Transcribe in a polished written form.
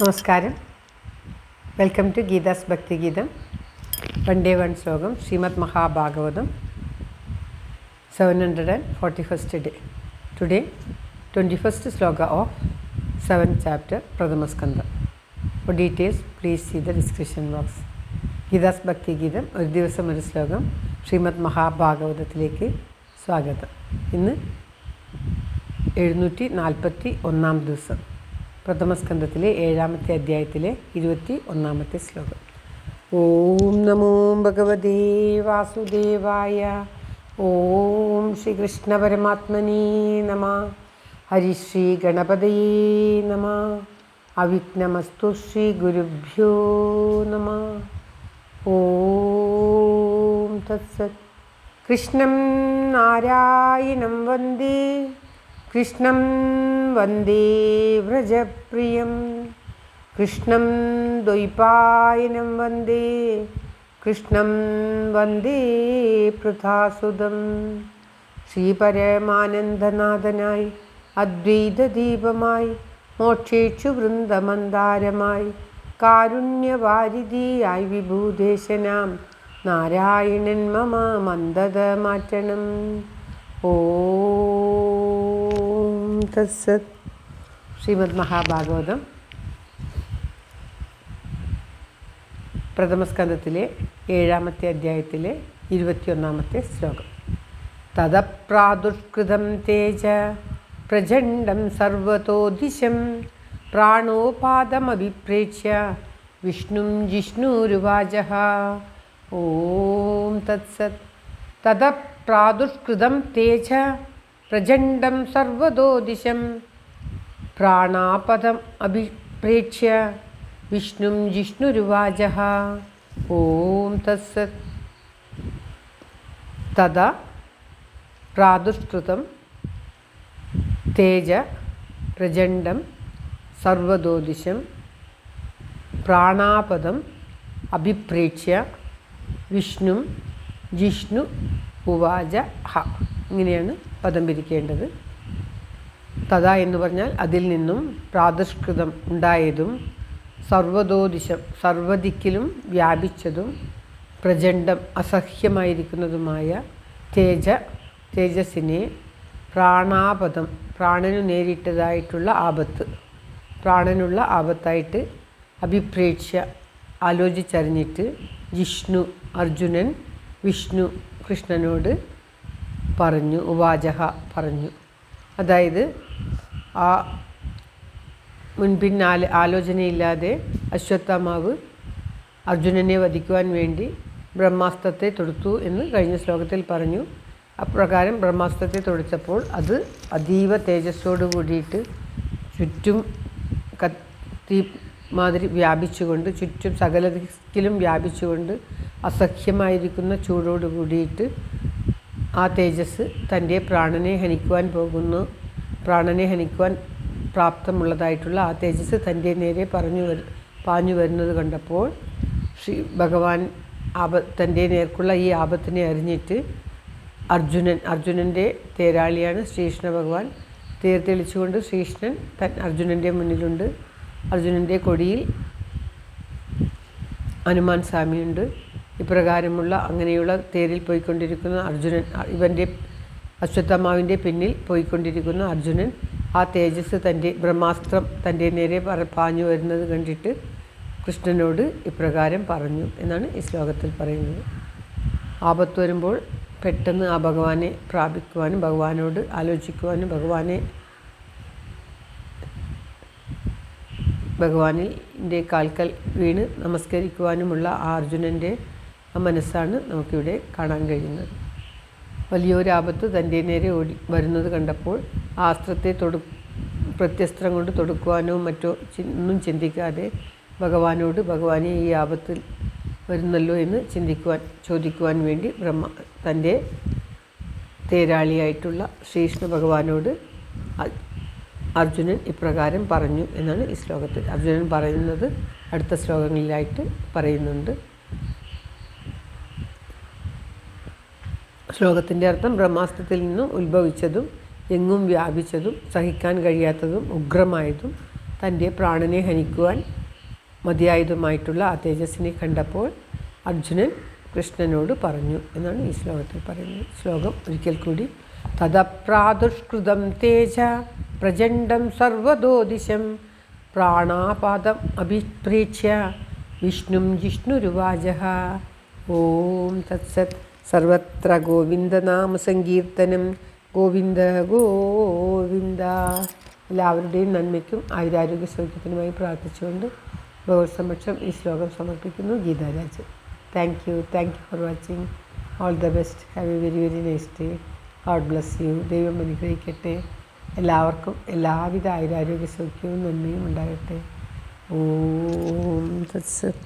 നമസ്കാരം. Welcome to Geetha's Bhakthigeetham. One day one ശ്ലോകം. Shrimad Mahabhagavatam 741st day. Today 21st Shloka of 7th chapter പ്രഥമസ്കന്ധ. For details please see the description box. Geetha's Bhakthigeetham ഒരു ദിവസം ഒരു ശ്ലോകം ശ്രീമദ് മഹാഭാഗവതത്തിലേക്ക് സ്വാഗതം. ഇന്ന് 741 ദിവസം. പ്രഥമസ്കന്ധത്തിലെ 7ാമത്തെ അധ്യായത്തിലെ 21 ശ്ലോകം. ഓം നമോ ഭഗവതേ വാസുദേവായ. ഓം ശ്രീകൃഷ്ണ പരമാത്മനേ നമഃ. ഹരിശ്രീ ഗണപതയേ നമഃ. അവിഘ്നമസ്തു ശ്രീ ഗുരുഭ്യോ നമഃ. ഓം തത്സത്. കൃഷ്ണം നാരായണം വന്ദേ കൃഷ്ണം വന്ദേ വ്രജപ്രിയം. കൃഷ്ണം ദ്വൈപായനം വന്ദേ കൃഷ്ണം വന്ദേ പൃഥാസുതം. ശ്രീപരമാനന്ദനാഥനായി അദ്വൈതദീപമായി മോക്ഷേക്ഷു വൃന്ദമന്ദാരമായി കാരുണ്യവാരിധിയായി വിഭൂദേശനാം നാരായണൻ മമ മന്ദത മാറ്റണം. ഓം തത്സത്. ശ്രീമദ് മഹാഭാഗവതം പ്രഥമസ്കന്ധത്തിലെ 7ാമത്തെ അധ്യായത്തിലെ 21 ശ്ലോകം. തതപ്രാദുഷ്കൃതം തേജ പ്രചണ്ഡം സർവതോ ദിശം പ്രാണോപാദമഭിപ്രേക്ഷ്യ വിഷ്ണും ജിഷ്ണുരുവാചഃ. ഓം തത്സത്. തതപ്രാദുഷ്കൃതം തേജ പ്രചണ്ഡം സർവതോ ദിശം പ്രാണാപദം അഭിപ്രേക്ഷ്യ വിഷ്ണും ജിഷ്ണുരുവാചഃ. ഓം തത്സത്. തദാ പ്രാദുഷ്കൃതം തേജ പ്രചണ്ഡം സർവതോദിശം പ്രാണാപദം അഭിപ്രേക്ഷ്യ വിഷ്ണും ജിഷ്ണു ഉവാച ഹ. ഇങ്ങനെയാണ് പദം പിരിക്കേണ്ടത്. തഥാ എന്ന് പറഞ്ഞാൽ അതിൽ നിന്നും പ്രാദുഷ്കൃതം ഉണ്ടായതും സർവതോദിശം സർവദിക്കിലും വ്യാപിച്ചതും പ്രചണ്ഡം അസഹ്യമായിരിക്കുന്നതുമായ തേജസ്സിനെ പ്രാണാപദം പ്രാണനു നേരിട്ടതായിട്ടുള്ള ആപത്ത് പ്രാണനുള്ള ആപത്തായിട്ട് അഭിപ്രേക്ഷ്യ ആലോചിച്ചറിഞ്ഞിട്ട് ജിഷ്ണു അർജുനൻ വിഷ്ണു കൃഷ്ണനോട് പറഞ്ഞു. ഉവാചഹ പറഞ്ഞു. അതായത് ആ മുൻപിൻ ആലോചനയില്ലാതെ അശ്വത്ഥാമാവ് അർജുനനെ വധിക്കുവാൻ വേണ്ടി ബ്രഹ്മാസ്ത്രത്തെ തൊടുത്തു എന്ന് കഴിഞ്ഞ ശ്ലോകത്തിൽ പറഞ്ഞു. അപ്രകാരം ബ്രഹ്മാസ്ത്രത്തെ തൊടിച്ചപ്പോൾ അത് അതീവ തേജസ്സോടു കൂടിയിട്ട് ചുറ്റും കത്തി മാതിരി വ്യാപിച്ചുകൊണ്ട് ചുറ്റും സകല ദിക്കിലും വ്യാപിച്ചുകൊണ്ട് അസഹ്യമായിരിക്കുന്ന ചൂടോട് കൂടിയിട്ട് ആ തേജസ് തൻ്റെ പ്രാണനെ ഹനിക്കുവാൻ പ്രാപ്തമുള്ളതായിട്ടുള്ള ആ തേജസ് തൻ്റെ നേരെ പാഞ്ഞു വരുന്നത് കണ്ടപ്പോൾ ഭഗവാൻ തൻ്റെ നേർക്കുള്ള ഈ ആപത്തിനെ അറിഞ്ഞിട്ട് അർജുനൻ്റെ തേരാളിയാണ് ശ്രീകൃഷ്ണ ഭഗവാൻ. തേർ തെളിച്ചുകൊണ്ട് ശ്രീകൃഷ്ണൻ അർജുനൻ്റെ മുന്നിലുണ്ട്. അർജുനൻ്റെ കൊടിയിൽ ഹനുമാൻ സ്വാമിയുണ്ട്. ഇപ്രകാരമുള്ള അങ്ങനെയുള്ള തേരിൽ പോയിക്കൊണ്ടിരിക്കുന്ന അർജുനൻ, ഇവൻ്റെ അശ്വത്ഥമാവിൻ്റെ പിന്നിൽ പോയിക്കൊണ്ടിരിക്കുന്ന അർജുനൻ ആ തേജസ് ബ്രഹ്മാസ്ത്രം തൻ്റെ നേരെ പാഞ്ഞു വരുന്നത് കണ്ടിട്ട് കൃഷ്ണനോട് ഇപ്രകാരം പറഞ്ഞു എന്നാണ് ഈ ശ്ലോകത്തിൽ പറയുന്നത്. ആപത്ത് വരുമ്പോൾ പെട്ടെന്ന് ആ ഭഗവാനെ പ്രാപിക്കുവാനും ഭഗവാനോട് ആലോചിക്കുവാനും ഭഗവാനിൻ്റെ കാൽക്കൽ വീണ് നമസ്കരിക്കുവാനുമുള്ള ആ അർജുനൻ്റെ ആ മനസ്സാണ് നമുക്കിവിടെ കാണാൻ കഴിയുന്നത്. വലിയൊരു ആപത്ത് തൻ്റെ നേരെ വരുന്നത് കണ്ടപ്പോൾ ആ അസ്ത്രത്തെ പ്രത്യസ്ത്രം കൊണ്ട് തൊടുക്കുവാനോ മറ്റോ ഒന്നും ചിന്തിക്കാതെ ഭഗവാനെ ഈ ആപത്തിൽ വരുന്നല്ലോ എന്ന് ചോദിക്കുവാൻ വേണ്ടി തൻ്റെ തേരാളിയായിട്ടുള്ള ശ്രീകൃഷ്ണ ഭഗവാനോട് അർജുനൻ ഇപ്രകാരം പറഞ്ഞു എന്നാണ് ഈ ശ്ലോകത്തിൽ. അർജുനൻ പറയുന്നത് അടുത്ത ശ്ലോകങ്ങളിലായിട്ട് പറയുന്നുണ്ട്. ശ്ലോകത്തിൻ്റെ അർത്ഥം ബ്രഹ്മാസ്ത്രത്തിൽ നിന്നും ഉത്ഭവിച്ചതും എങ്ങും വ്യാപിച്ചതും സഹിക്കാൻ കഴിയാത്തതും ഉഗ്രമായതും തൻ്റെ പ്രാണനെ ഹനിക്കുവാൻ മതിയായതുമായിട്ടുള്ള ആ തേജസ്സിനെ കണ്ടപ്പോൾ അർജുനൻ കൃഷ്ണനോട് പറഞ്ഞു എന്നാണ് ഈ ശ്ലോകത്തിൽ പറയുന്നത്. ശ്ലോകം ഒരിക്കൽ കൂടി. തദപ്രാദുഷ്കൃതം തേജ പ്രചണ്ഡം സർവതോദിശം പ്രാണാപാദം അഭിപ്രേക്ഷ്യ വിഷ്ണും ജിഷ്ണുരുവാചഃ. ഓം തത്സത്. സർവത്ര ഗോവിന്ദനാമസങ്കീർത്തനം. ഗോവിന്ദ ഗോവിന്ദ. എല്ലാവരുടെയും നന്മയ്ക്കും ആയുരാരോഗ്യ സൗഖ്യത്തിനുമായി പ്രാർത്ഥിച്ചുകൊണ്ട് ഭഗവത് സമക്ഷം ഈ ശ്ലോകം സമർപ്പിക്കുന്നു. Geetharaj. Thank you for watching. All the best. Have a very very nice day. God bless you. ദൈവം അനുഗ്രഹിക്കട്ടെ. എല്ലാവർക്കും എല്ലാവിധ ആയുരാരോഗ്യ സൗഖ്യവും നന്മയും ഉണ്ടാകട്ടെ. ഓം തത്സത്.